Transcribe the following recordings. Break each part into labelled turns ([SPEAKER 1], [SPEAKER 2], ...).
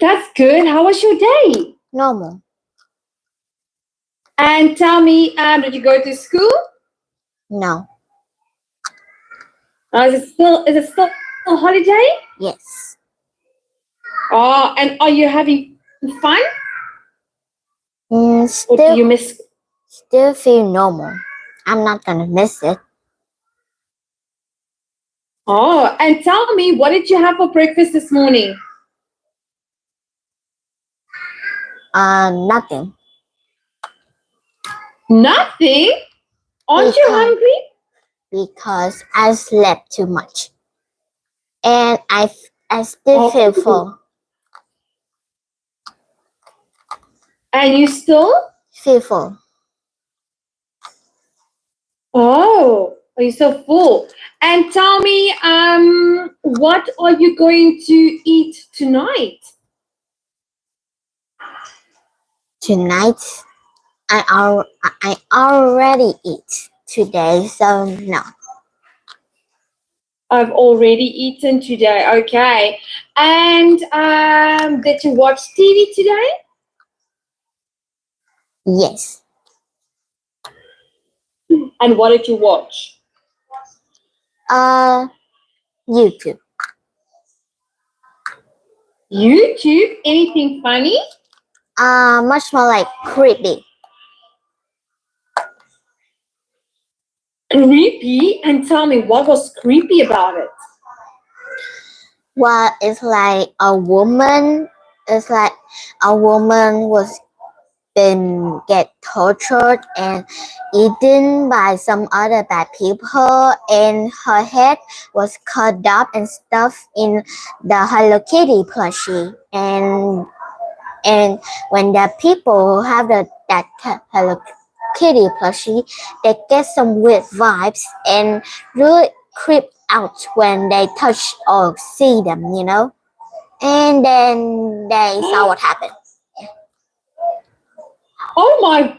[SPEAKER 1] That's good. How was your day?
[SPEAKER 2] Normal.
[SPEAKER 1] And tell me, did you go to school?
[SPEAKER 2] No.
[SPEAKER 1] Is it still a holiday?
[SPEAKER 2] Yes.
[SPEAKER 1] Oh, and are you having fun? Or do you miss?
[SPEAKER 2] Still feel normal. I'm not gonna miss it.
[SPEAKER 1] Oh, and tell me, what did you have for breakfast this morning?
[SPEAKER 2] Nothing.
[SPEAKER 1] Nothing? Aren't you hungry?
[SPEAKER 2] Because I slept too much. And I still feel full.
[SPEAKER 1] And you still?
[SPEAKER 2] Feel full.
[SPEAKER 1] Oh, are you so full? And tell me, what are you going to eat tonight?
[SPEAKER 2] Tonight, I already eat today, so no.
[SPEAKER 1] I've already eaten today. Okay. And did you watch TV today?
[SPEAKER 2] Yes.
[SPEAKER 1] And what did you watch?
[SPEAKER 2] YouTube.
[SPEAKER 1] YouTube? Anything funny?
[SPEAKER 2] Much more like creepy.
[SPEAKER 1] Creepy? And tell me, what was creepy about it?
[SPEAKER 2] Well, it's like a woman was been get tortured and eaten by some other bad people, and her head was cut up and stuffed in the Hello Kitty plushie, and when the people have that Hello Kitty plushie, they get some weird vibes and really creep out when they touch or see them, and then they saw what happened.
[SPEAKER 1] Oh my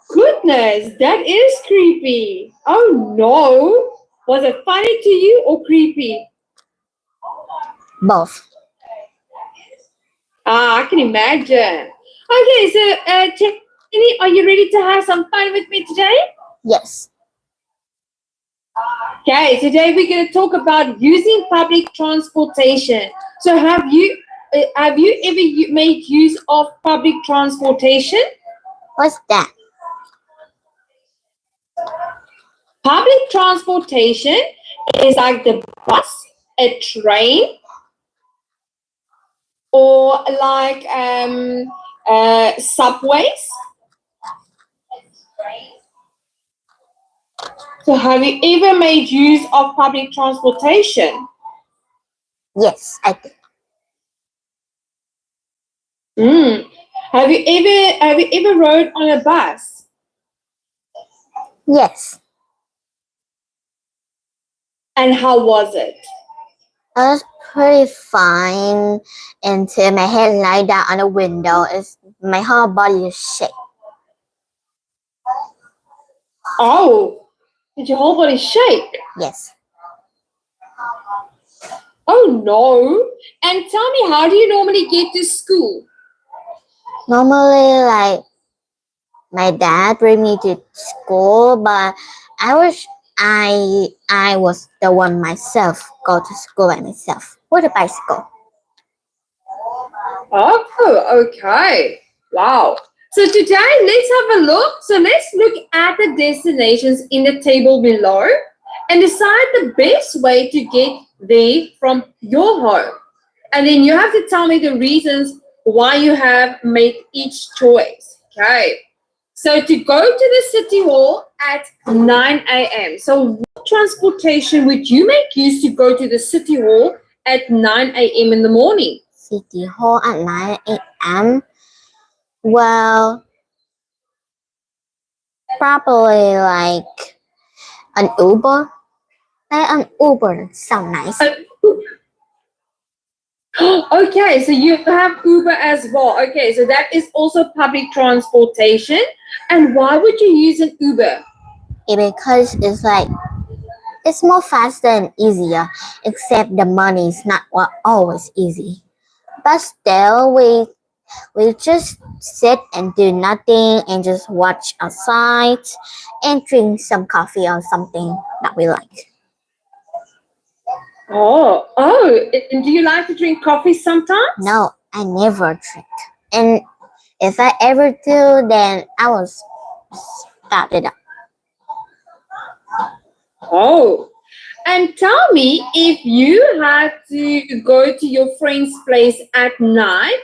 [SPEAKER 1] goodness, that is creepy. Oh no. Was it funny to you or creepy?
[SPEAKER 2] Both.
[SPEAKER 1] I can imagine. Okay, so Jenny, are you ready to have some fun with me today?
[SPEAKER 2] Yes.
[SPEAKER 1] Okay, today we're going to talk about using public transportation. So have you ever made use of public transportation?
[SPEAKER 2] What's that?
[SPEAKER 1] Public transportation is like the bus, a train, or like subways. So have you ever made use of public transportation?
[SPEAKER 2] Yes, I did.
[SPEAKER 1] Have you ever rode on a bus?
[SPEAKER 2] Yes.
[SPEAKER 1] And how was it?
[SPEAKER 2] It was pretty fine until my head lied down on the window. My whole body is shake.
[SPEAKER 1] Oh, did your whole body shake?
[SPEAKER 2] Yes.
[SPEAKER 1] Oh no. And tell me, how do you normally get to school?
[SPEAKER 2] Normally, like, my dad bring me to school, but I wish I was the one myself go to school by myself with a bicycle.
[SPEAKER 1] Oh, okay. Wow. So today, let's have a look. So let's look at the destinations in the table below and decide the best way to get there from your home. And then you have to tell me the reasons why you have made each choice. Okay. So to go to the City Hall at 9 a.m. So what transportation would you make use to go to the City Hall at 9 a.m. in the morning?
[SPEAKER 2] City Hall at 9 a.m. Well, probably like an Uber. An Uber sound nice.
[SPEAKER 1] Okay, so you have Uber as well. Okay, so that is also public transportation. And why would you use an Uber?
[SPEAKER 2] Because it's more faster and easier, except the money is not always easy. but still we just sit and do nothing and just watch outside and drink some coffee or something that we like.
[SPEAKER 1] Oh, and do you like to drink coffee sometimes?
[SPEAKER 2] No, I never drink. And if I ever do, then I will start it up.
[SPEAKER 1] Oh, and tell me, if you had to go to your friend's place at night,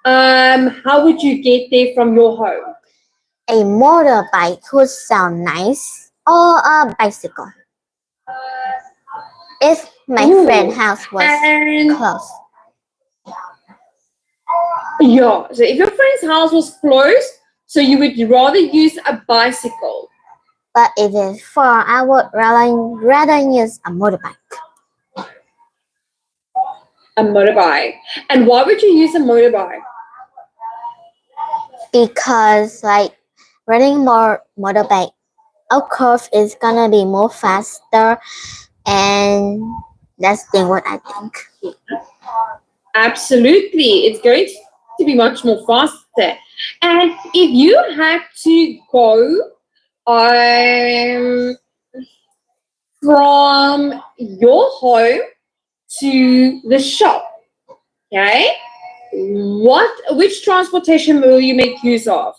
[SPEAKER 1] how would you get there from your home?
[SPEAKER 2] A motorbike would sound nice, or a bicycle. If my
[SPEAKER 1] Ooh,
[SPEAKER 2] friend's house was
[SPEAKER 1] and
[SPEAKER 2] close.
[SPEAKER 1] yeah, so if your friend's house was close, so you would rather use a bicycle.
[SPEAKER 2] But if it's far, I would rather use a motorbike.
[SPEAKER 1] A motorbike. And why would you use a motorbike?
[SPEAKER 2] Because like riding more motorbike, of course, it's gonna be more faster, and that's what I think.
[SPEAKER 1] Absolutely, it's going to be much more faster. And if you had to go from your home to the shop, okay, which transportation will you make use of?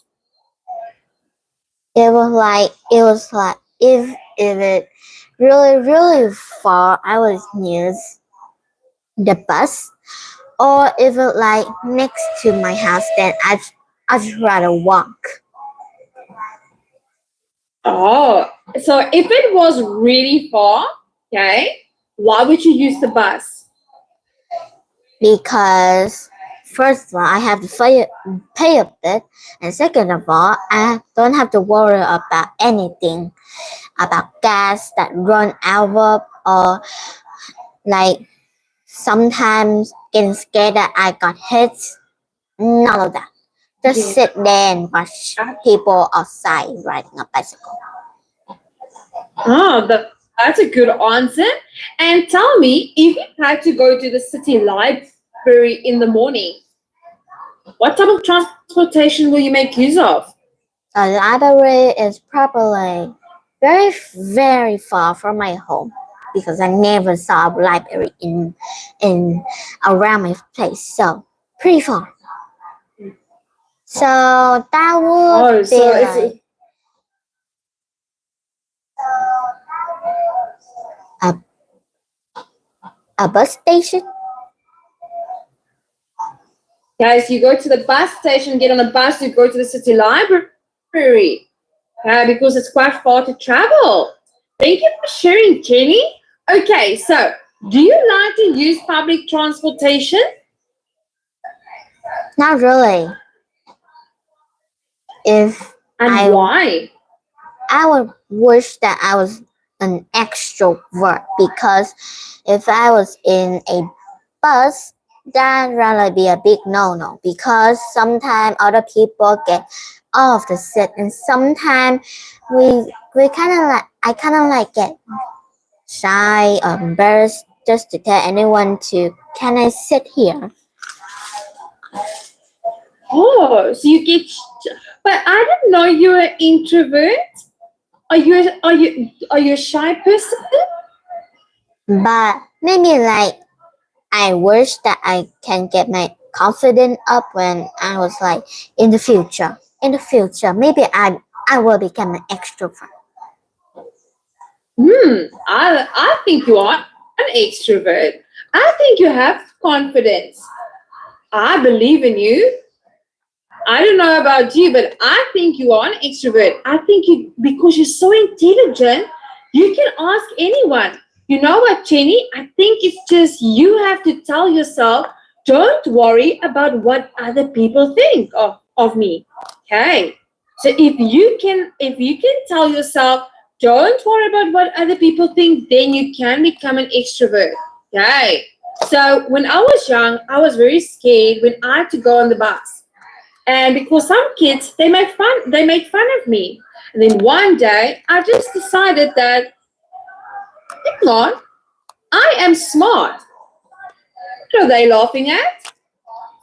[SPEAKER 2] It was like if it really far, I would use the bus, or if it like next to my house, then I'd rather walk.
[SPEAKER 1] Oh, so if it was really far, okay, why would you use the bus?
[SPEAKER 2] Because first of all, I have to pay a bit, and second of all, I don't have to worry about anything, about gas that run out, or like sometimes getting scared that I got hit. None of that. Just sit there and watch people outside riding a bicycle.
[SPEAKER 1] Oh, that's a good answer. And tell me, if you had to go to the city library in the morning, what type of transportation will you make use of?
[SPEAKER 2] The library is probably very far from my home because I never saw a library in around my place, so pretty far. So that would be like a bus station.
[SPEAKER 1] Guys, you go to the bus station, get on a bus, you go to the city library because it's quite far to travel. Thank you for sharing, Jenny. Okay, so do you like to use public transportation?
[SPEAKER 2] Not really.
[SPEAKER 1] Why?
[SPEAKER 2] I would wish that I was an extrovert, because if I was in a bus, that'd really be a big no, because sometimes other people get off the seat, and sometimes I kind of like get shy or embarrassed just to tell anyone to, can I sit here?
[SPEAKER 1] Oh, so you get, but I didn't know you were an introvert. Are you a shy person?
[SPEAKER 2] But maybe like I wish that I can get my confidence up when I was like in the future. In the future, maybe I will become an extrovert.
[SPEAKER 1] I think you are an extrovert. I think you have confidence. I believe in you. I don't know about you, but I think you are an extrovert. I think you, because you're so intelligent, you can ask anyone. You know what, Jenny? I think it's just you have to tell yourself, don't worry about what other people think of me. Okay. So if you can tell yourself, don't worry about what other people think, then you can become an extrovert. Okay. So when I was young, I was very scared when I had to go on the bus. And because some kids, they made fun of me. And then one day, I just decided that, hang on, I am smart. What are they laughing at?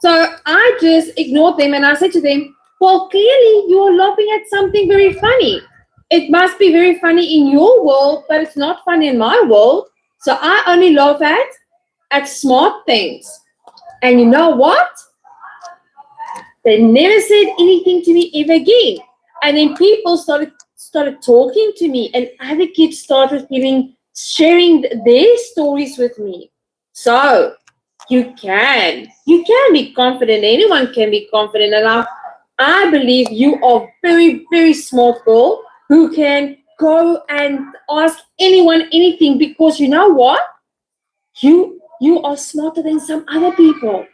[SPEAKER 1] So I just ignored them and I said to them, well, clearly you're laughing at something very funny. It must be very funny in your world, but it's not funny in my world. So I only laugh at smart things. And you know what? They never said anything to me ever again. And then people started talking to me, and other kids started sharing their stories with me. So you can be confident. Anyone can be confident. And I believe you are very, very smart girl who can go and ask anyone anything, because you know what? You are smarter than some other people.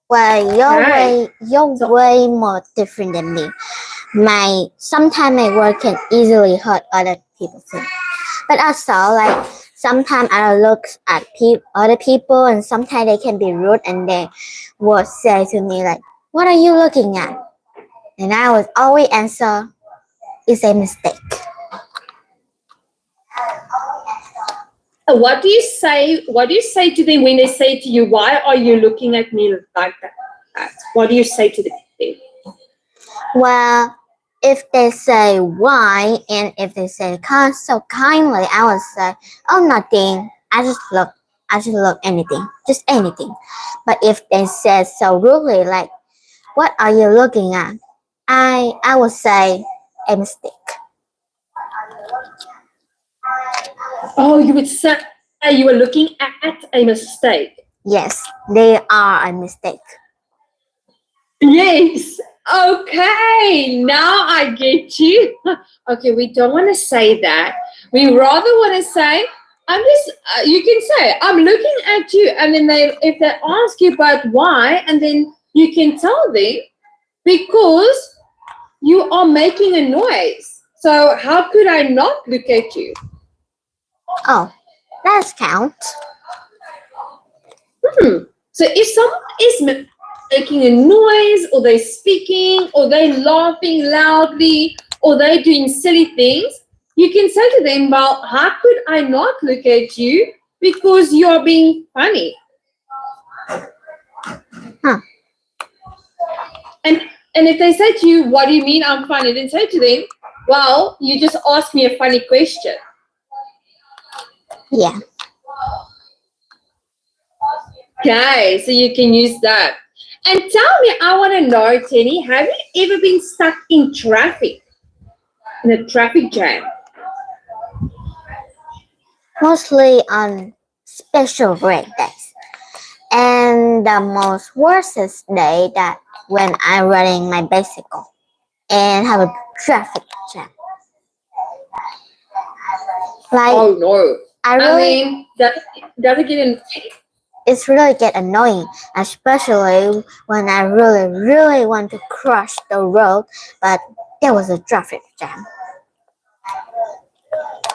[SPEAKER 2] Well, you're way more different than me. Sometimes my word can easily hurt other people too. But also, like, sometimes I look at other people, and sometimes they can be rude, and they would say to me like, "What are you looking at?" And I would always answer, "It's a mistake."
[SPEAKER 1] What do you say? What do you say to them when they say to you, "Why are you looking at me like that?" What do you say to them?
[SPEAKER 2] Well, if they say why, and if they say so kindly, I would say, "Oh, nothing. I just look anything, just anything." But if they say so rudely, like, "What are you looking at?" I would say, "A mistake."
[SPEAKER 1] Oh, you would say you were looking at a mistake.
[SPEAKER 2] Yes, they are a mistake.
[SPEAKER 1] Yes. Okay. Now I get you. Okay, we don't want to say that. We rather want to say, I'm just. You can say, "I'm looking at you," and then if they ask you about why, and then you can tell them, because you are making a noise. So how could I not look at you?
[SPEAKER 2] Oh, that counts.
[SPEAKER 1] So if someone is making a noise, or they're speaking, or they're laughing loudly, or they're doing silly things, you can say to them, "Well, how could I not look at you? Because you're being funny."
[SPEAKER 2] Huh.
[SPEAKER 1] And if they say to you, "What do you mean I'm funny?" Then say to them, "Well, you just asked me a funny question."
[SPEAKER 2] Yeah.
[SPEAKER 1] Okay, so you can use that. And tell me, I want to know, Tenny, have you ever been stuck in traffic? In a traffic jam?
[SPEAKER 2] Mostly on special break days. And the most worstest day that when I'm riding my bicycle and have a traffic jam. Like,
[SPEAKER 1] oh no.
[SPEAKER 2] I mean,
[SPEAKER 1] does it get annoying?
[SPEAKER 2] It's really get annoying, especially when I really want to cross the road, but there was a traffic jam.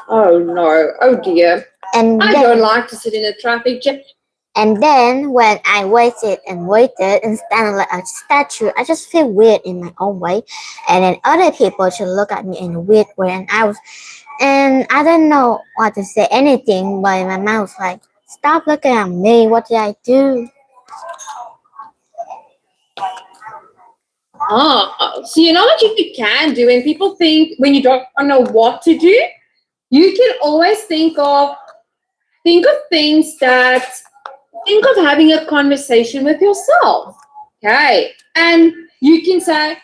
[SPEAKER 1] Oh no. Oh dear.
[SPEAKER 2] And
[SPEAKER 1] I don't like to sit in a traffic jam.
[SPEAKER 2] And then when I waited and standing like a statue, I just feel weird in my own way. And then other people should look at me in a weird way, and I don't know what to say anything, but my mouth was like, "Stop looking at me, what did I do?"
[SPEAKER 1] So you know what you can do when people think, when you don't know what to do? You can always think of things that, think of having a conversation with yourself. Okay. And you can say,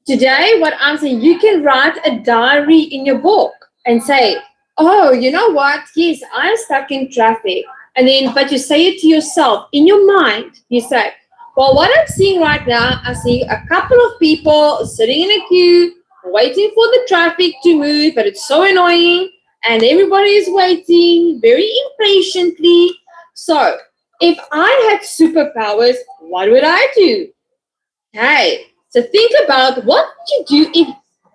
[SPEAKER 1] today what I'm saying, you can write a diary in your book and say, "Oh, you know what? Yes, I'm stuck in traffic." And then, but you say it to yourself in your mind. You say, "Well, what I'm seeing right now, I see a couple of people sitting in a queue, waiting for the traffic to move, but it's so annoying, and everybody is waiting very impatiently. So, if I had superpowers, what would I do?" Okay. So think about, what would you do if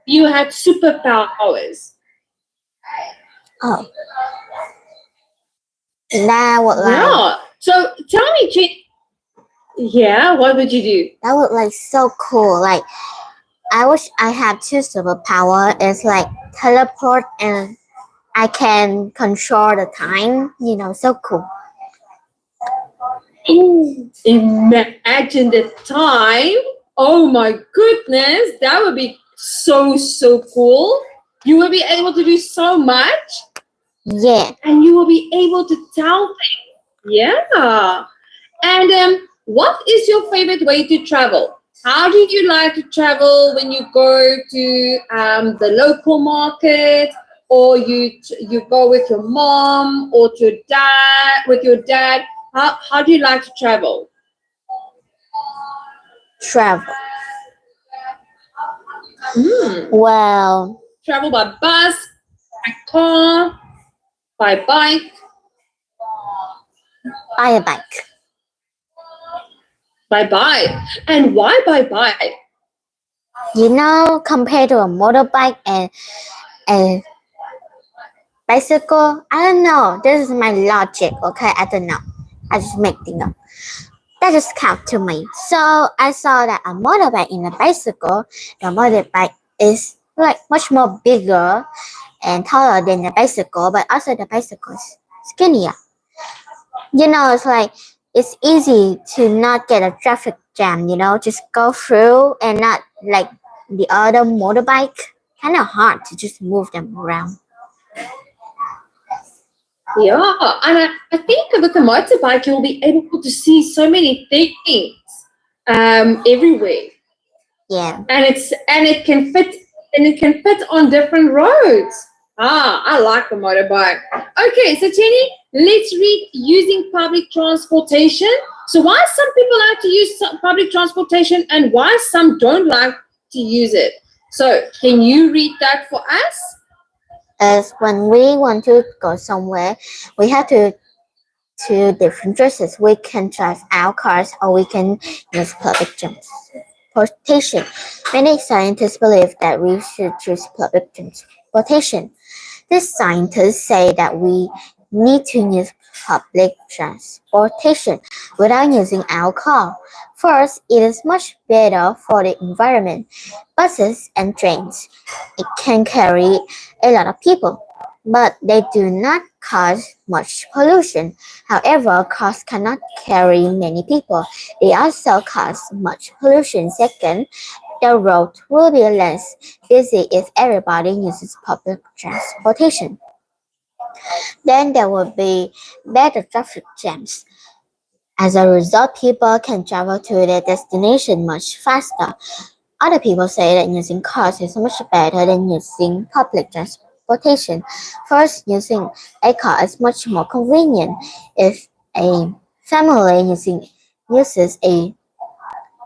[SPEAKER 1] you had superpowers?
[SPEAKER 2] Oh, that would
[SPEAKER 1] Yeah. So tell me, yeah, what would you do?
[SPEAKER 2] that would like so cool. Like, I wish I had two superpower. It's like teleport, and I can control the time. So cool.
[SPEAKER 1] Imagine the time. Oh my goodness, that would be so cool. You will be able to do so much.
[SPEAKER 2] Yeah.
[SPEAKER 1] And you will be able to tell things. Yeah. And what is your favorite way to travel? How do you like to travel when you go to the local market, or you go with your mom or to with your dad? How do you like to travel?
[SPEAKER 2] Travel.
[SPEAKER 1] Well, travel by bus, by car, by bike.
[SPEAKER 2] By a bike.
[SPEAKER 1] By bike. And why by bike?
[SPEAKER 2] You know, compared to a motorbike and a bicycle, I don't know. This is my logic, okay? I don't know. I just make things up. That just counts to me. So I saw that a motorbike and a bicycle, the motorbike is like much more bigger and taller than the bicycle, but also the bicycle is skinnier. You know, it's like it's easy to not get a traffic jam, you know, just go through and not like the other motorbike. Kind of hard to just move them around.
[SPEAKER 1] Yeah, and I think with the motorbike you'll be able to see so many things everywhere.
[SPEAKER 2] Yeah.
[SPEAKER 1] And it can fit on different roads. I like the motorbike. Okay, so Jenny, let's read using public transportation. So why some people like to use public transportation and why some don't like to use it? So can you read that for us?
[SPEAKER 2] As when we want to go somewhere, we have to two different choices. We can drive our cars or we can use public transportation. Many scientists believe that we should choose public transportation. These scientists say that we need to use public transportation without using our car. First, it is much better for the environment. Buses and trains, it can carry a lot of people, but they do not cause much pollution. However, cars cannot carry many people. They also cause much pollution. Second, the road will be less busy if everybody uses public transportation. Then there will be better traffic jams. As a result, people can travel to their destination much faster. Other people say that using cars is much better than using public transportation. First, using a car is much more convenient. If a family uses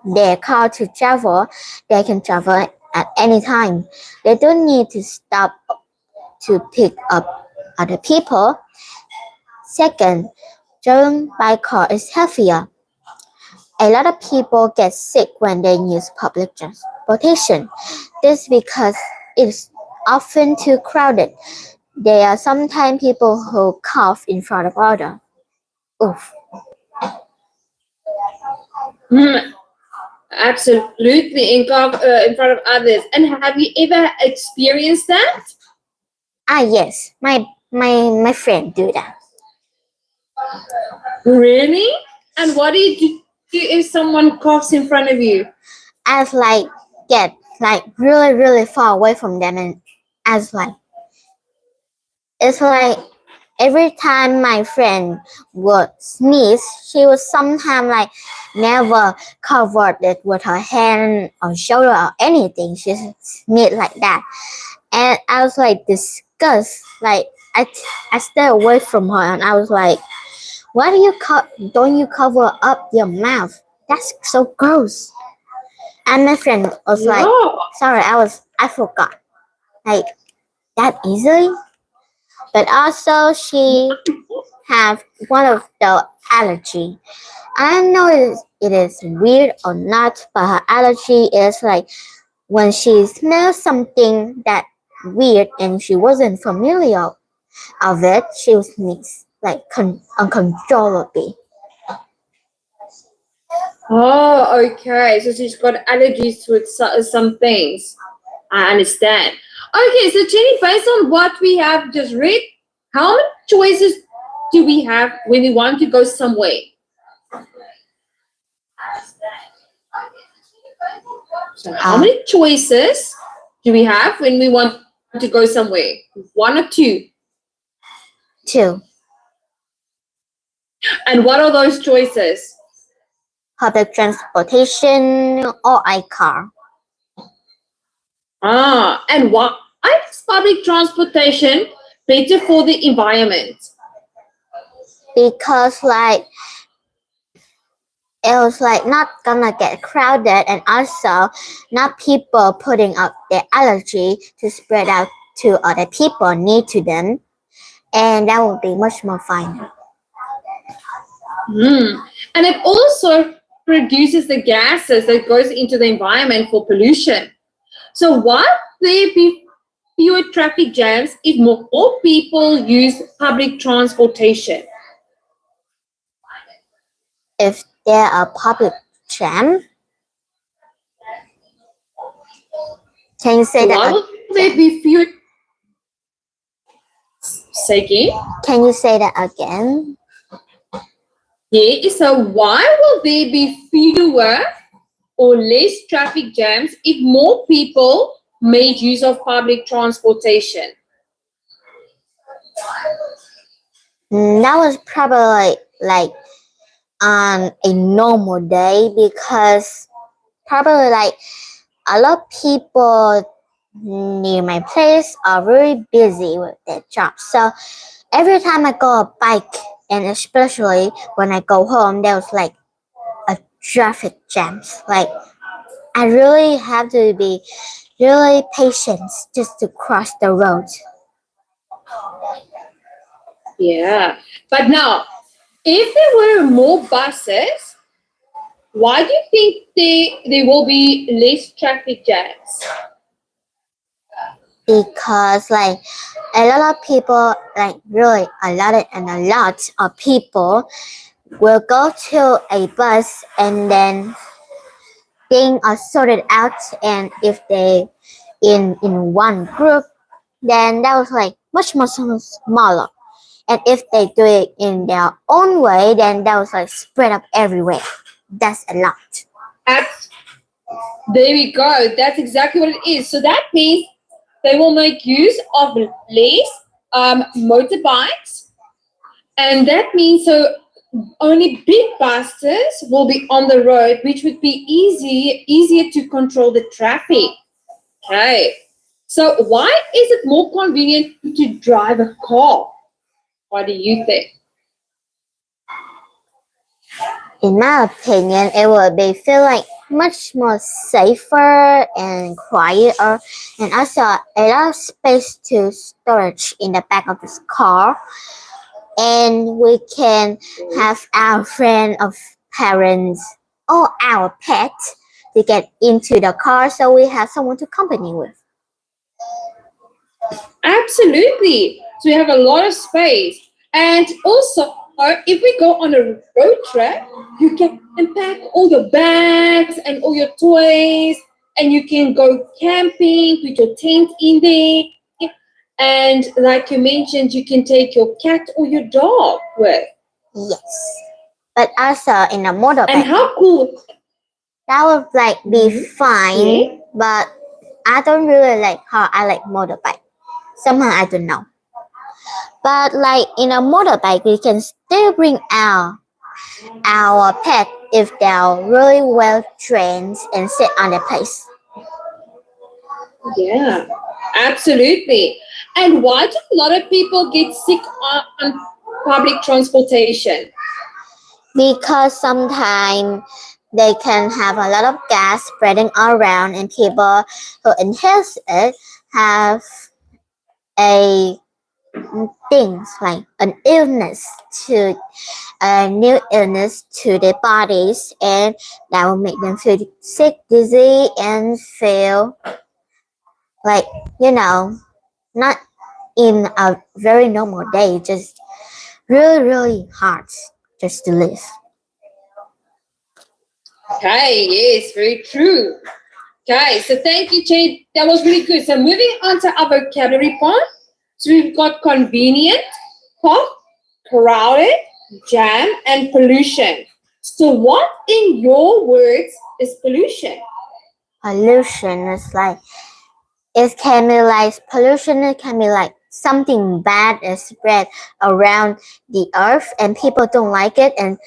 [SPEAKER 2] their car to travel, they can travel at any time. They don't need to stop to pick up other people. Second, driving by car is heavier. A lot of people get sick when they use public transportation. This because it's often too crowded. There are sometimes people who cough in front of others. Oof.
[SPEAKER 1] Absolutely, in front of others. And have you ever experienced that?
[SPEAKER 2] Yes. My friend do that.
[SPEAKER 1] Really? And what do you do if someone coughs in front of you?
[SPEAKER 2] I was like get like really far away from them, and I was like it's like every time my friend would sneeze, she would sometimes like never covered it with her hand or shoulder or anything. She just sneezed like that, and I was like disgusted. Like I stayed away from her, and I was like, "Why don't you cover up your mouth? That's so gross." And my friend was like,
[SPEAKER 1] No.
[SPEAKER 2] "Sorry, I forgot." Like that easily. But also she have one of the allergy. I don't know if it is weird or not, but her allergy is like when she smells something that weird and she wasn't familiar of it, she was mixed like uncontrollably.
[SPEAKER 1] Oh, okay. So she's got allergies to some things. I understand. Okay, so Jenny, based on what we have just read, how many choices do we have when we want to go somewhere? So how many choices do we have when we want to go somewhere? 1 or 2?
[SPEAKER 2] 2.
[SPEAKER 1] And what are those choices?
[SPEAKER 2] Public transportation or iCar.
[SPEAKER 1] And why is public transportation better for the environment?
[SPEAKER 2] Because like it was like not gonna get crowded, and also not people putting out their allergy to spread out to other people near to them, and that would be much more fun.
[SPEAKER 1] And it also produces the gases that goes into the environment for pollution. So why there be fewer traffic jams if more people use public transportation?
[SPEAKER 2] If there are public jam, can you say
[SPEAKER 1] Why
[SPEAKER 2] that?
[SPEAKER 1] will there be fewer? Say again.
[SPEAKER 2] Can you say that again?
[SPEAKER 1] Yeah, so why will there be fewer or less traffic jams if more people made use of public transportation?
[SPEAKER 2] That was probably like on a normal day, because probably like a lot of people near my place are very busy with their job. So every time I go a bike, and especially when I go home, there was like a traffic jams. Like I really have to be really patient just to cross the road.
[SPEAKER 1] Yeah, but now, if there were more buses, why do you think there will be less traffic jams?
[SPEAKER 2] Because like a lot of people, like really a lot of people will go to a bus, and then things are sorted out, and if they in one group, then that was like much more smaller, and if they do it in their own way, then that was like spread up everywhere. That's a lot.
[SPEAKER 1] There we go. That's exactly what it is. So that means they will make use of less motorbikes, and that means so only big buses will be on the road, which would be easier to control the traffic. Okay. So why is it more convenient to drive a car? What do you think?
[SPEAKER 2] In my opinion, it would be feel like much more safer and quieter, and also a lot of space to storage in the back of this car, and we can have our friend of parents or our pet to get into the car, so we have someone to accompany with.
[SPEAKER 1] Absolutely. So we have a lot of space. And also, if we go on a road trip, you can pack all your bags and all your toys, and you can go camping, put your tent in there. And like you mentioned, you can take your cat or your dog with.
[SPEAKER 2] Yes. But also in a motorbike.
[SPEAKER 1] And how cool.
[SPEAKER 2] That would like be fine,
[SPEAKER 1] Yeah.
[SPEAKER 2] but I don't really like how I like motorbike. Somehow I don't know. But like in a motorbike, we can still bring our pet if they're really well trained and sit on the place.
[SPEAKER 1] Yeah, absolutely. And why do a lot of people get sick on public transportation?
[SPEAKER 2] Because sometimes they can have a lot of gas spreading around, and people who inhale it have a things like an illness to a new illness to their bodies, and that will make them feel sick, dizzy, and feel like, not in a very normal day, just really hard just to live.
[SPEAKER 1] Okay, yes, very true. Okay, so thank you, Jade. That was really good. So moving on to our vocabulary part. So we've got convenient, hot, crowded, jam, and pollution. So what in your words is pollution?
[SPEAKER 2] Pollution is like, it can be like, pollution it can be like something bad is spread around the earth and people don't like it, and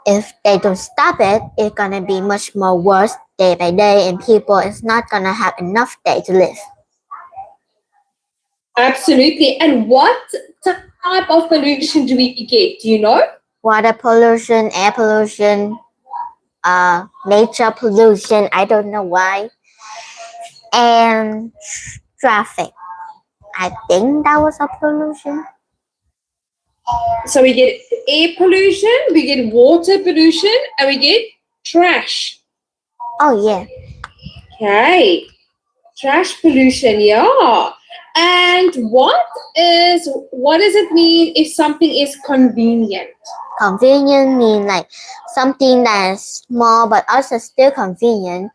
[SPEAKER 2] if they don't stop it, it's gonna be much more worse day by day, and people is not gonna have enough day to live.
[SPEAKER 1] Absolutely. And what type of pollution do we get? Do you know?
[SPEAKER 2] Water pollution, air pollution, nature pollution, I don't know why, and traffic. I think that was a pollution.
[SPEAKER 1] So we get air pollution, we get water pollution, and we get trash.
[SPEAKER 2] Oh yeah.
[SPEAKER 1] Okay. Trash pollution, yeah. And what does it mean if something is convenient?
[SPEAKER 2] Convenient mean like something that is small but also still convenient,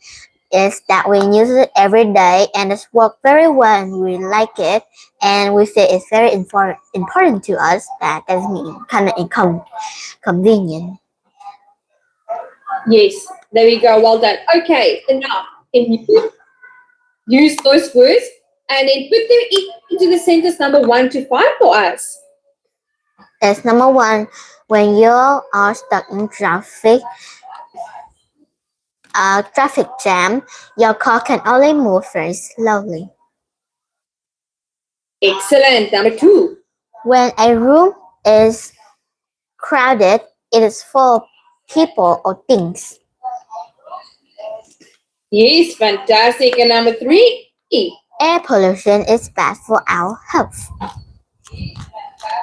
[SPEAKER 2] is that we use it every day and it's work very well and we like it and we say it's very important to us. That doesn't mean kind of convenient.
[SPEAKER 1] Yes, there we go. Well done. Okay, enough. Can you use those words and then put them into the sentence number 1 to 5 for us?
[SPEAKER 2] As number 1, when you are stuck in traffic jam, your car can only move very slowly.
[SPEAKER 1] Excellent. Number 2.
[SPEAKER 2] When a room is crowded, it is full of people or things.
[SPEAKER 1] Yes, fantastic. And number 3.
[SPEAKER 2] Air pollution is bad for our health.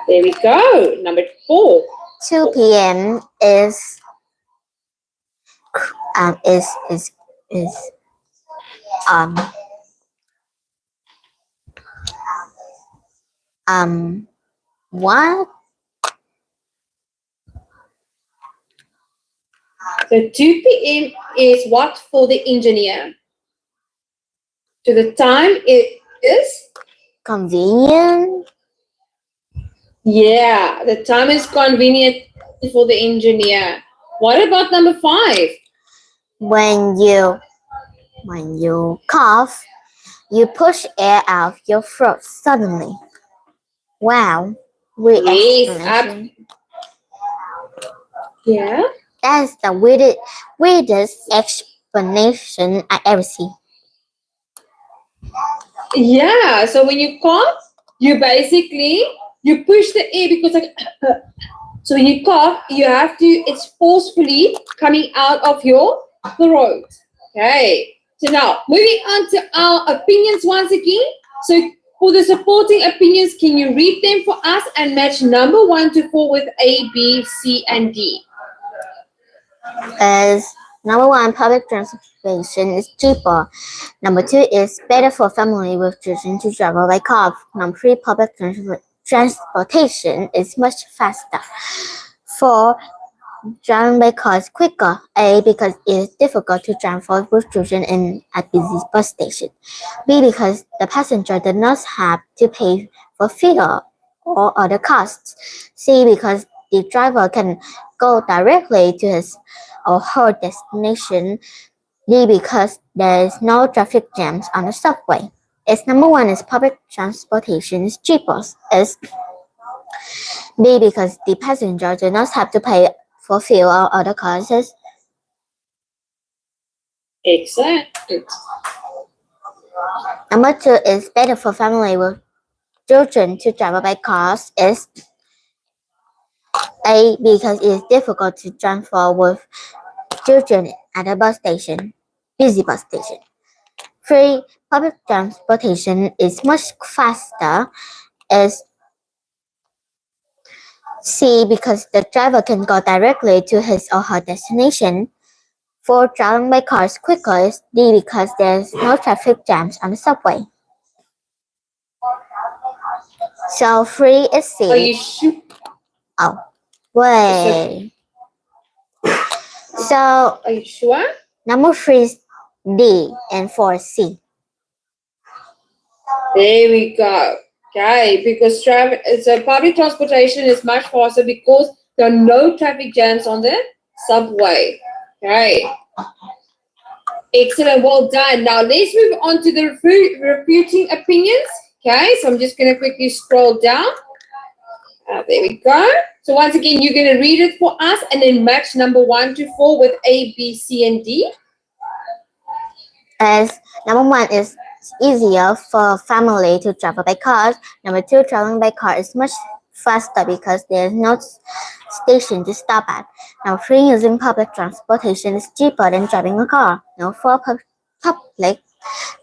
[SPEAKER 1] There we go. Number 4.
[SPEAKER 2] 2 p.m. is what?
[SPEAKER 1] So 2 p.m. is what for the engineer? To the time it is?
[SPEAKER 2] Convenient.
[SPEAKER 1] Yeah, the time is convenient for the engineer. What about number 5?
[SPEAKER 2] When you cough, you push air out of your throat suddenly. Wow.
[SPEAKER 1] Yes, yeah.
[SPEAKER 2] That's the weirdest explanation I ever see.
[SPEAKER 1] Yeah, so when you cough, you push the air because like so when you cough, it's forcefully coming out of your throat. Okay. So now moving on to our opinions once again. So for the supporting opinions, can you read them for us and match number 1 to 4 with A, B, C, and D?
[SPEAKER 2] As number 1, public transportation is cheaper. Number 2 is better for family with children to travel by car. Number 3, public transportation is much faster. 4, driving by car is quicker. A, because it is difficult to transport with children in a busy bus station. B, because the passenger does not have to pay for fuel or other costs. C, because the driver can go directly to his or her destination. D, because there is no traffic jams on the subway. As number 1 is public transportation is cheaper. As D, because the passenger does not have to pay for fuel or other costs.
[SPEAKER 1] Excellent.
[SPEAKER 2] Number 2 is better for family with children to travel by cars. Is A, because it is difficult to transport with children at a busy bus station. 3, public transportation is much faster. Is C, because the driver can go directly to his or her destination. 4, traveling by car is quicker. Is D, because there's no traffic jams on the subway. So 3 is C.
[SPEAKER 1] Are you sure?
[SPEAKER 2] Oh, wait. So
[SPEAKER 1] Are you sure?
[SPEAKER 2] number 3 is D and 4 is C.
[SPEAKER 1] There we go. Okay, because public transportation is much faster because There are no traffic jams on the subway. Okay. Excellent. Well done. Now let's move on to the refuting opinions. Okay. So I'm just going to quickly scroll down. There we go. So once again, you're going to read it for us and then match number 1 to 4 with A, B, C, and D.
[SPEAKER 2] As number 1 is easier for family to travel by car. Number 2, traveling by car is much faster because there is no station to stop at. Number 3, using public transportation is cheaper than driving a car. Number 4, public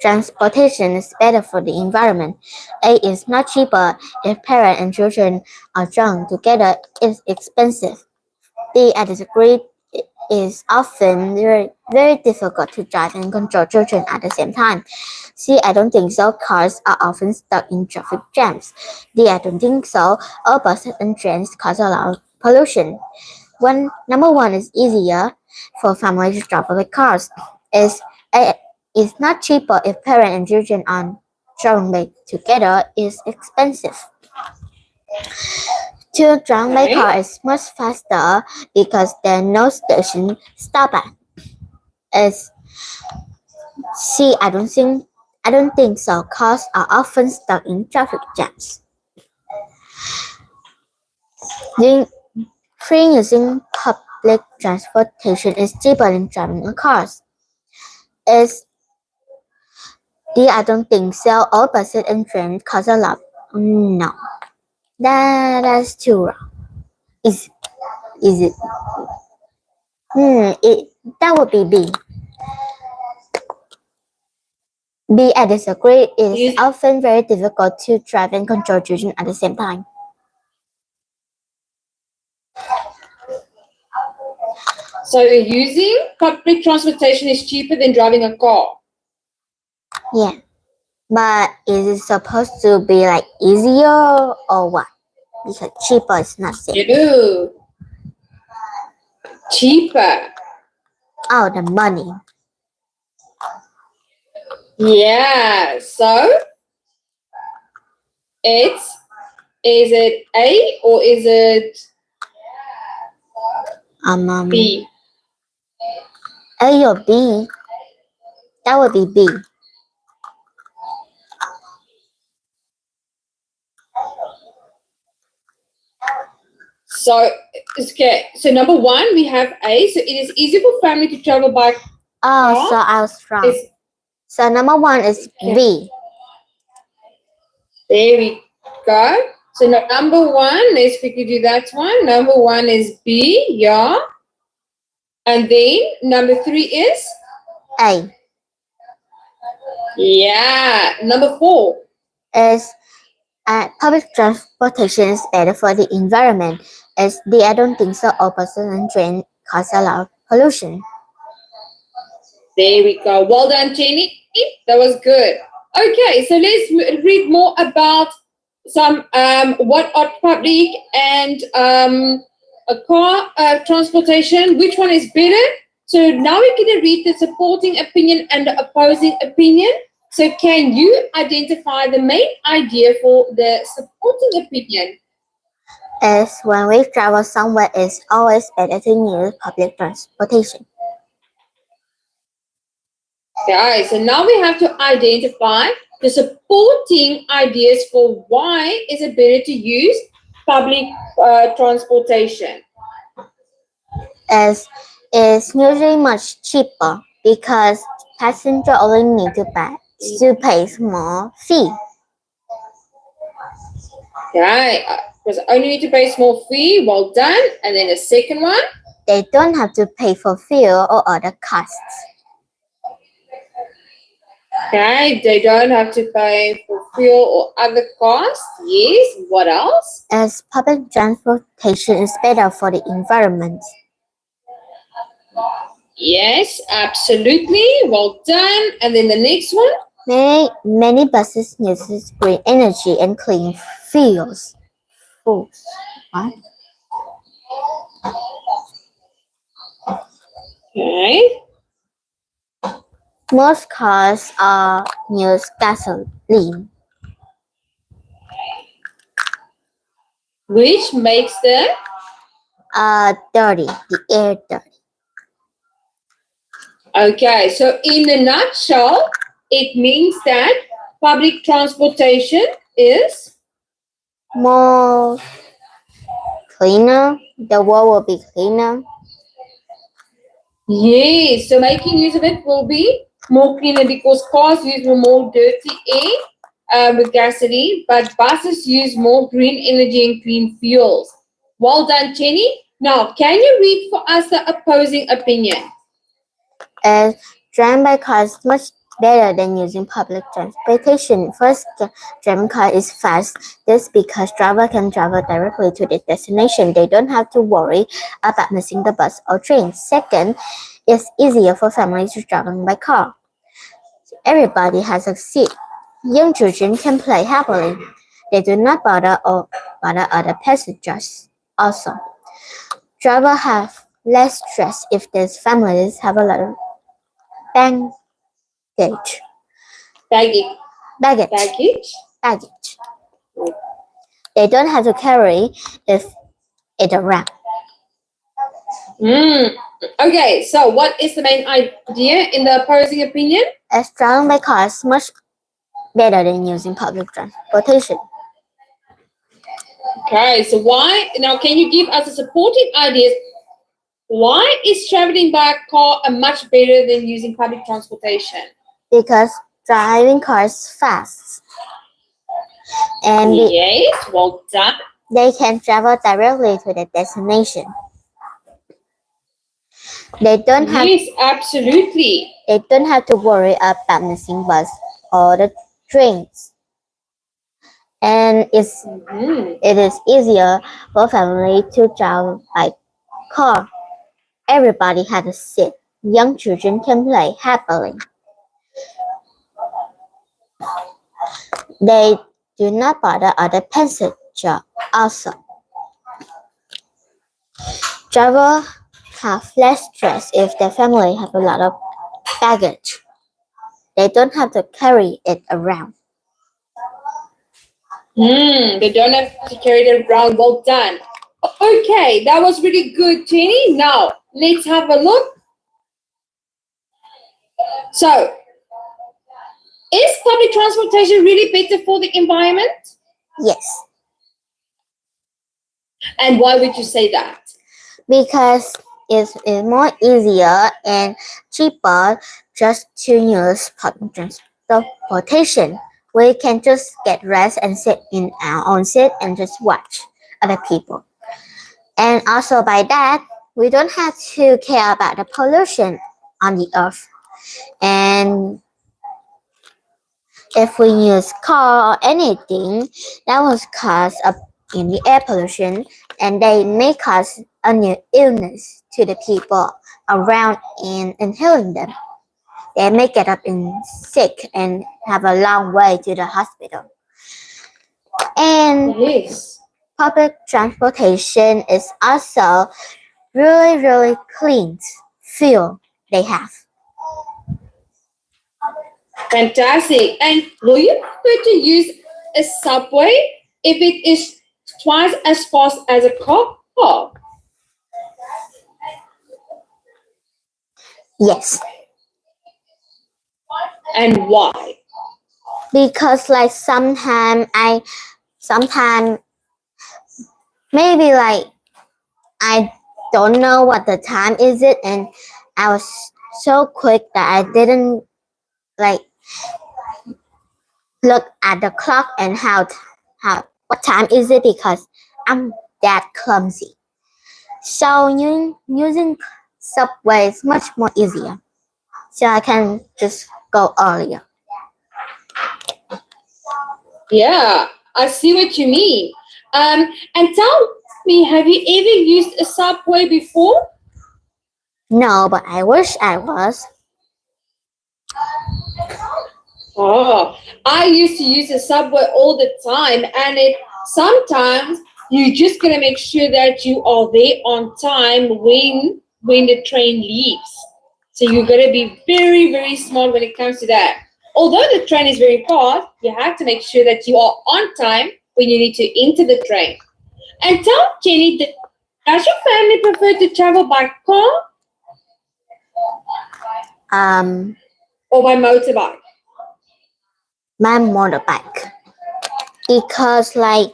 [SPEAKER 2] transportation is better for the environment. A is not cheaper if parents and children are drunk together. It's expensive. D, I disagree. It is often very difficult to drive and control children at the same time. C, I don't think so. Cars are often stuck in traffic jams. D, I don't think so. All buses and trains cause a lot of pollution. Number 1 is easier for families to travel with cars. It's not cheaper if parents and children are traveling together. It's expensive. 2, traveling by car is much faster because there are no station stop at. C, I don't think so. Cars are often stuck in traffic jams. Using public transportation is cheaper than driving a car. D, I don't think so. All buses and trains cost a lot. No, that's too wrong. Is it? That would be B. B, I disagree. It is often very difficult to drive and control children at the same time.
[SPEAKER 1] So using public transportation is cheaper than driving a car.
[SPEAKER 2] Yeah, but is it supposed to be like easier or what? Because cheaper is not safe.
[SPEAKER 1] Cheaper.
[SPEAKER 2] Oh, the money.
[SPEAKER 1] Yeah. So is it A or is it B?
[SPEAKER 2] A or B? That would be B.
[SPEAKER 1] So, okay. So number 1, we have A. So it is easy for family to travel by car.
[SPEAKER 2] Oh, so I was wrong. So number 1 is B.
[SPEAKER 1] There we go. So number 1, let's quickly do that one. Number 1 is B, yeah. And then number 3 is
[SPEAKER 2] A.
[SPEAKER 1] Yeah. Number 4
[SPEAKER 2] is public transportation is better for the environment. As D, I don't think so. All buses and trains cause a lot of pollution.
[SPEAKER 1] There we go. Well done, Jenny. That was good. Okay, so let's read more about some what are public and a car transportation. Which one is better? So now we're going to read the supporting opinion and the opposing opinion. So can you identify the main idea for the supporting opinion?
[SPEAKER 2] As when we travel somewhere, it's always better to use public transportation.
[SPEAKER 1] Okay, so now we have to identify the supporting ideas for why is it better to use public transportation.
[SPEAKER 2] As it's usually much cheaper because passengers only need to pay small fee.
[SPEAKER 1] Okay, because only need to pay small fee. Well done. And then the second one?
[SPEAKER 2] They don't have to pay for fuel or other costs.
[SPEAKER 1] Okay, they don't have to pay for fuel or other costs. Yes, what else?
[SPEAKER 2] As public transportation is better for the environment.
[SPEAKER 1] Yes, absolutely. Well done. And then the next one?
[SPEAKER 2] Many buses use green energy and clean fuels. What?
[SPEAKER 1] Okay.
[SPEAKER 2] Most cars use gasoline,
[SPEAKER 1] Which makes the
[SPEAKER 2] Dirty. The air dirty.
[SPEAKER 1] Okay, so in a nutshell, it means that public transportation is
[SPEAKER 2] More cleaner. The world will be cleaner.
[SPEAKER 1] yes. So making use of it will be more cleaner because cars use more dirty air with gasoline, but buses use more green energy and clean fuels. Well done, Jenny. Now, can you read for us the opposing opinion?
[SPEAKER 2] As driving by car is much better than using public transportation. First, driving car is fast. This because driver can travel directly to the destination. They don't have to worry about missing the bus or train. Second, it's easier for families to travel by car. Everybody has a seat. Young children can play happily. They do not bother other passengers. Also, drivers have less stress if their families have a lot of baggage.
[SPEAKER 1] Baggage.
[SPEAKER 2] They don't have to carry it around.
[SPEAKER 1] Okay, so what is the main idea in the opposing opinion?
[SPEAKER 2] As traveling by car is much better than using public transportation.
[SPEAKER 1] Okay, so why? Now, can you give us a supporting ideas? Why is traveling by car much better than using public transportation?
[SPEAKER 2] Because driving cars fast. And
[SPEAKER 1] yes, well done.
[SPEAKER 2] They can travel directly to the destination. They don't have
[SPEAKER 1] yes, absolutely.
[SPEAKER 2] They don't have to worry about missing bus or the trains. And it is easier for family to travel by car. Everybody has a seat. Young children can play happily. They do not bother other passengers also. Drivers have less stress if their family have a lot of baggage. They don't have to carry it around.
[SPEAKER 1] They don't have to carry it around. Well done. Okay, that was really good, Jenny. Now, let's have a look. So, is public transportation really better for the environment?
[SPEAKER 2] Yes.
[SPEAKER 1] And why would you say that?
[SPEAKER 2] Because it's more easier and cheaper just to use public transportation. We can just get rest and sit in our own seat and just watch other people. And also by that, we don't have to care about the pollution on the earth. And if we use car or anything, that will cause in the air pollution, and they may cause a new illness to the people around and inhaling them. They may get up sick and have a long way to the hospital. And
[SPEAKER 1] yes,
[SPEAKER 2] public transportation is also really, really clean fuel they have.
[SPEAKER 1] Fantastic. And will you prefer to use a subway if it is twice as fast as a car?
[SPEAKER 2] Yes.
[SPEAKER 1] And why?
[SPEAKER 2] Because like sometimes maybe like I don't know what the time is it, and I was so quick that I didn't like look at the clock and how what time is it because I'm that clumsy. So using subway is much more easier. So I can just go earlier.
[SPEAKER 1] Yeah, I see what you mean. And tell me, have you ever used a subway before?
[SPEAKER 2] No, but I wish I was.
[SPEAKER 1] Oh, I used to use the subway all the time, and sometimes you just gotta make sure that you are there on time when the train leaves. So you gotta be very, very smart when it comes to that. Although the train is very fast, you have to make sure that you are on time when you need to enter the train. And tell Jenny, Does your family prefer to travel by car
[SPEAKER 2] Or
[SPEAKER 1] by motorbike?
[SPEAKER 2] my motorbike, because like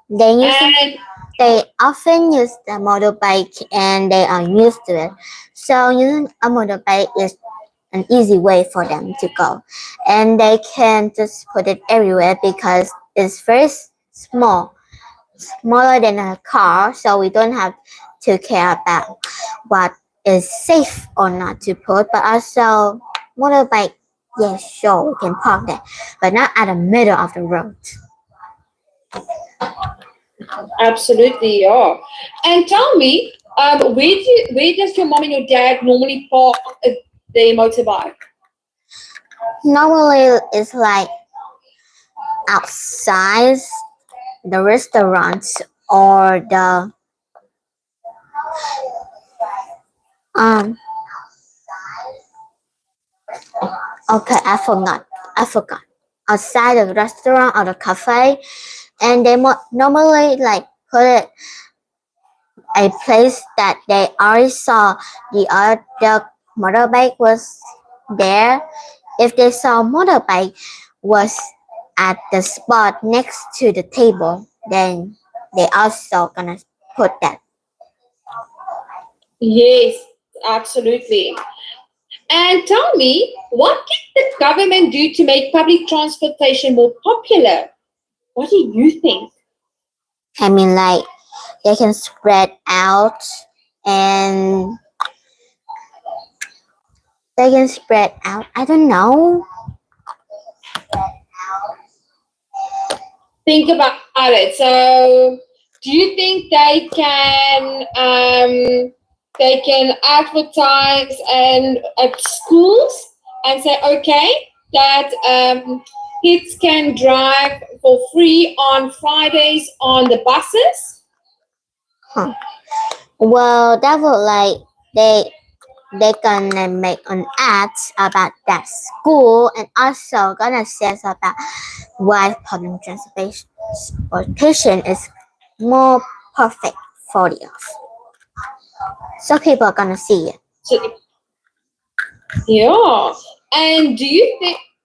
[SPEAKER 2] they often use the motorbike and they are used to it. So using a motorbike is an easy way for them to go, and they can just put it everywhere because it's very small, smaller than a car, so we don't have to care about what is safe or not to put. But also motorbike, yeah, sure, we can park there, but not at the middle of the road.
[SPEAKER 1] Absolutely, yeah. And tell me, where does your mom and your dad normally park their motorbike?
[SPEAKER 2] Normally it's like outside the restaurants or the okay, I forgot outside the restaurant or the cafe, and they normally like put it a place that they already saw the other motorbike was there. If they saw motorbike was at the spot next to the table, then they also gonna put that.
[SPEAKER 1] Yes, absolutely. And tell me, what can the government do to make public transportation more popular? What do you think?
[SPEAKER 2] I mean, like they can spread out and they can spread out. I don't know.
[SPEAKER 1] Think about it. So, do you think they can advertise and at schools and say, okay, that kids can drive for free on Fridays on the buses?
[SPEAKER 2] Huh. Well, that would like they gonna make an ad about that school and also gonna say about why public transportation is more perfect for you. So people are gonna see it.
[SPEAKER 1] So, yeah. And do you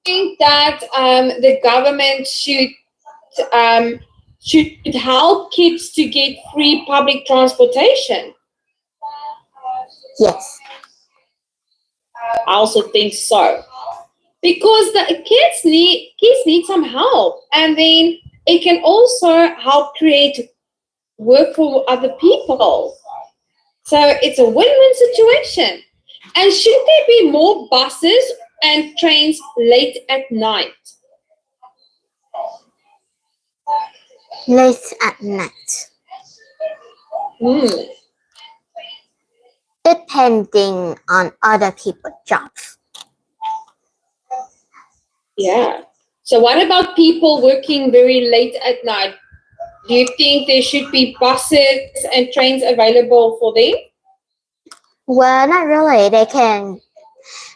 [SPEAKER 1] think that the government should help kids to get free public transportation?
[SPEAKER 2] Yes.
[SPEAKER 1] I also think so. Because the kids need some help, and then it can also help create work for other people. So it's a win-win situation. And should there be more buses and trains late at night?
[SPEAKER 2] Late at night. Depending on other people's jobs.
[SPEAKER 1] Yeah. So what about people working very late at night? Do you think there should be buses and trains available for them?
[SPEAKER 2] Well, not really.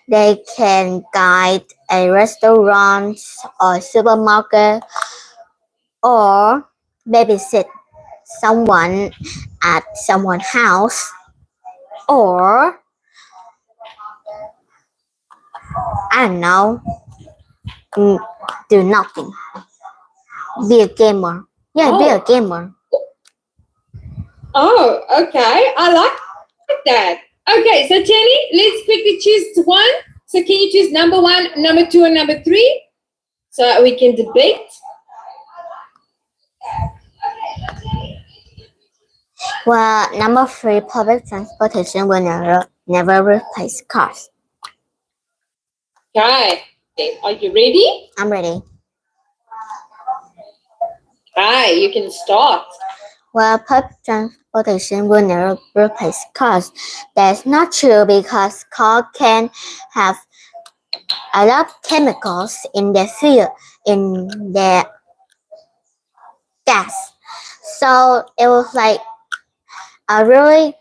[SPEAKER 2] They can guide a restaurant or supermarket or babysit someone at someone's house or I don't know, do nothing. Be a gamer. Yeah, be a gamer.
[SPEAKER 1] Oh, okay. I like that. Okay, so Jenny, let's quickly choose one. So can you choose number 1, number 2, and number 3? So we can debate.
[SPEAKER 2] Well, number 3, public transportation will never replace cars.
[SPEAKER 1] Okay. Are you ready?
[SPEAKER 2] I'm ready.
[SPEAKER 1] Okay, you can start.
[SPEAKER 2] Well, public transportation will never replace cars. That's not true because cars can have a lot of chemicals in their fuel, in their gas. So it was like a really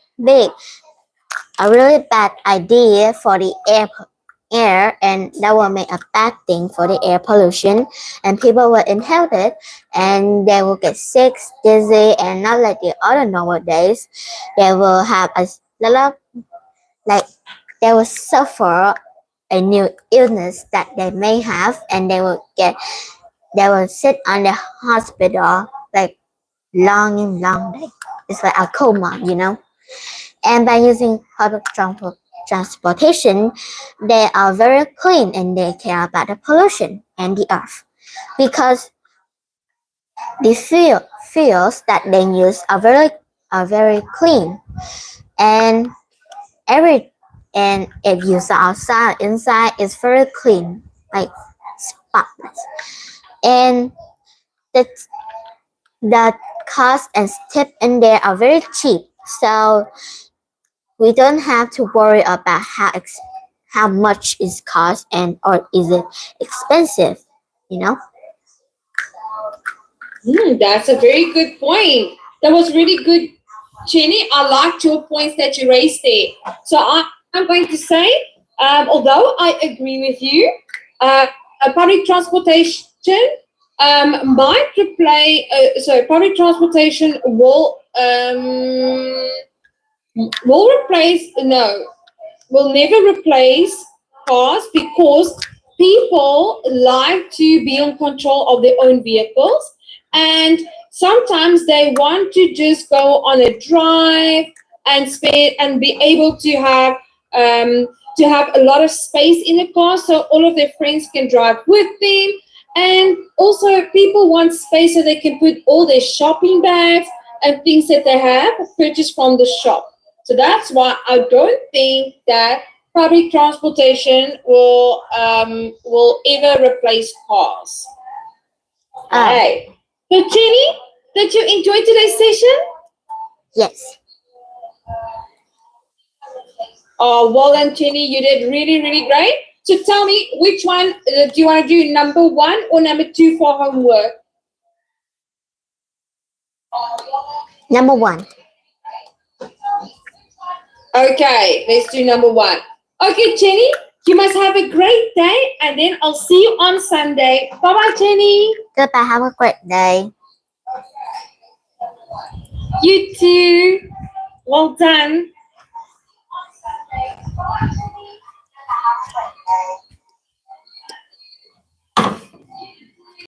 [SPEAKER 2] bad idea for the air air, and that will make a bad thing for the air pollution, and people will inhale it and they will get sick, dizzy, and not like the other normal days. They will have a lot of, like, they will suffer a new illness that they may have, and they will sit on the hospital like long and long day. It's like a coma, you know. And by using public transportation, they are very clean and they care about the pollution and the earth, because the fuels that they use are very clean, and every and if you saw outside, inside is very clean, like spotless, and the the cost and tip in there are very cheap, so we don't have to worry about how much it costs, and or is it expensive, you know.
[SPEAKER 1] That's a very good point. That was really good, Jenny. I liked your points that you raised there. So I'm going to say, although I agree with you, public transportation might replace. So public transportation will replace. No, will never replace cars, because people like to be in control of their own vehicles, and sometimes they want to just go on a drive and spend and be able to have a lot of space in the car, so all of their friends can drive with them. And also people want space so they can put all their shopping bags and things that they have purchased from the shop. So that's why I don't think that public transportation will ever replace cars. Okay. So Jenny, did you enjoy today's session?
[SPEAKER 2] Yes.
[SPEAKER 1] Oh, well then, Jenny, you did really, really great. So tell me, which one do you want to do, number 1 or number 2 for homework?
[SPEAKER 2] Number 1.
[SPEAKER 1] Okay, let's do number 1. Okay, Jenny, you must have a great day, and then I'll see you on Sunday. Bye-bye, Jenny.
[SPEAKER 2] Goodbye. Have a great day.
[SPEAKER 1] You too. Well done.